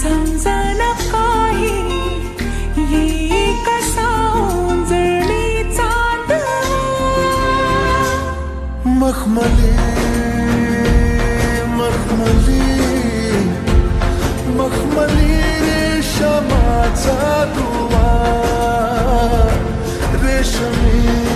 समजन काही येई कसा उजळी चांद मखमली मखमली मखमली रेशमाचा दुवा रेशमी